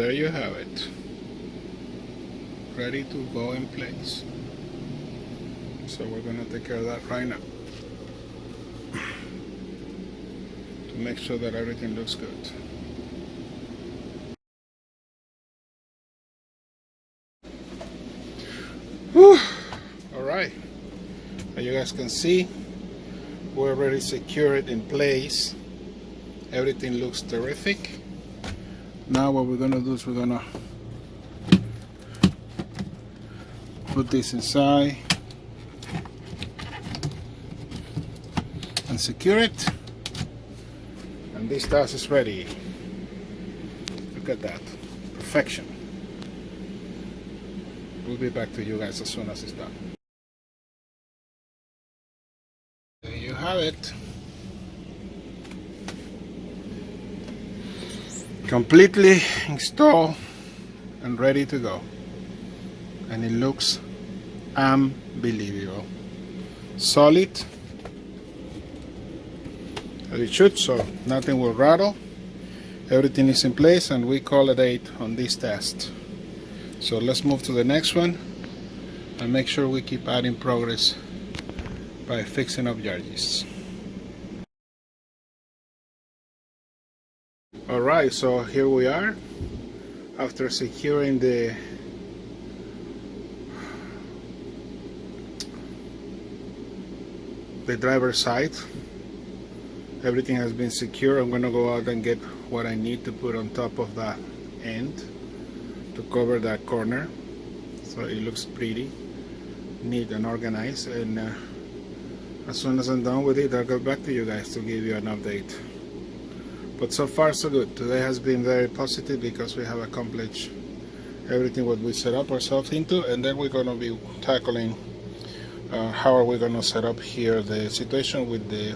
there you have it, ready to go in place. So we're gonna take care of that right now to make sure that everything looks good. Whew. All right, as you guys can see, we're already secured in place. Everything looks terrific. Now what we're gonna do is we're gonna put this inside and secure it, and this task is ready. Look at that, perfection. We'll be back to you guys as soon as it's done. There you have it, completely installed and ready to go, and it looks unbelievable. Solid as it should, so nothing will rattle. Everything is in place, and we call a date on this test. So let's move to the next one and make sure we keep adding progress by fixing up Yaryis. Alright, so here we are after securing the driver's side. Everything has been secure. I'm gonna go out and get what I need to put on top of that end to cover that corner, so it looks pretty neat and organized. And as soon as I'm done with it, I'll go back to you guys to give you an update. But so far so good. Today has been very positive because we have accomplished everything what we set up ourselves into, and then we're going to be tackling how are we going to set up here the situation with the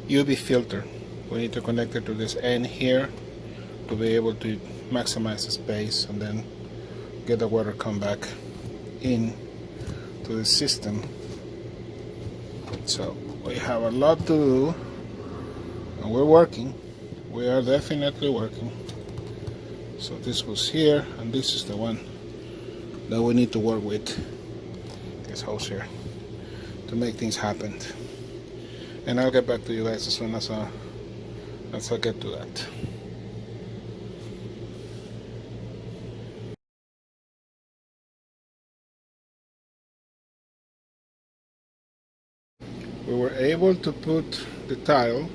UV filter. We need to connect it to this end here to be able to maximize the space and then get the water come back in to the system. So we have a lot to do, and we're working. We are definitely working. So this was here, and this is the one that we need to work with, this hose here, to make things happen. And I'll get back to you guys as soon as I get to that. We were able to put the tile,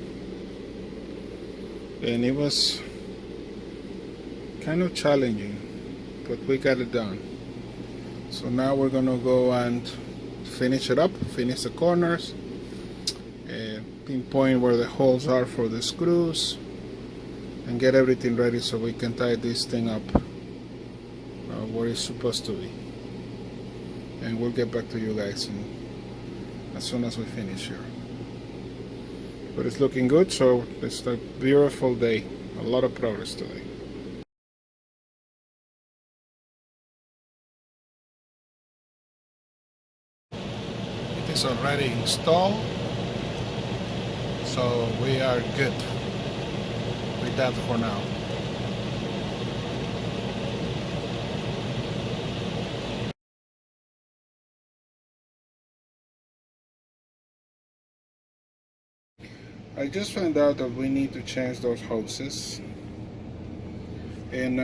and it was kind of challenging, but we got it done. So now we're gonna go and finish it up, finish the corners, and pinpoint where the holes are for the screws, and get everything ready so we can tie this thing up where it's supposed to be. And we'll get back to you guys as soon as we finish here. But it's looking good, so it's a beautiful day. A lot of progress today. It is already installed, so we are good with that for now. I just found out that we need to change those hoses, and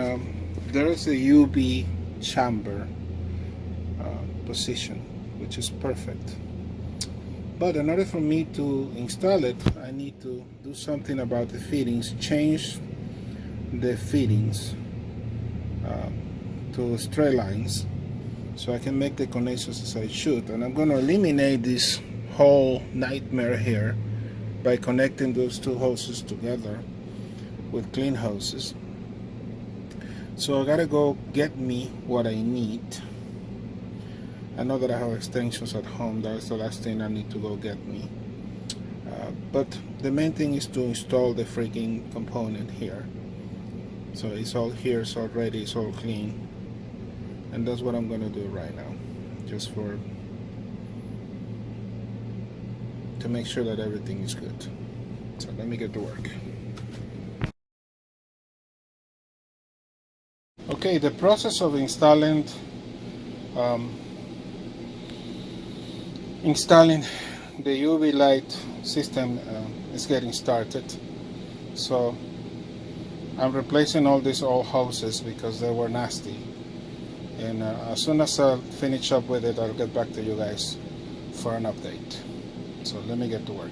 there is a UV chamber position, which is perfect. But in order for me to install it, I need to do something about the fittings, change the fittings to straight lines so I can make the connections as I should. And I'm going to eliminate this whole nightmare here by connecting those two hoses together with clean hoses. So I gotta go get me what I need. I know that I have extensions at home. That's the last thing I need to go get me. But the main thing is to install the freaking component here. So it's all here, it's all ready, it's all clean. And that's what I'm gonna do right now, just to make sure that everything is good. So let me get to work. Okay, the process of installing the UV light system is getting started. So I'm replacing all these old hoses because they were nasty, and as soon as I finish up with it, I'll get back to you guys for an update. So let me get to work.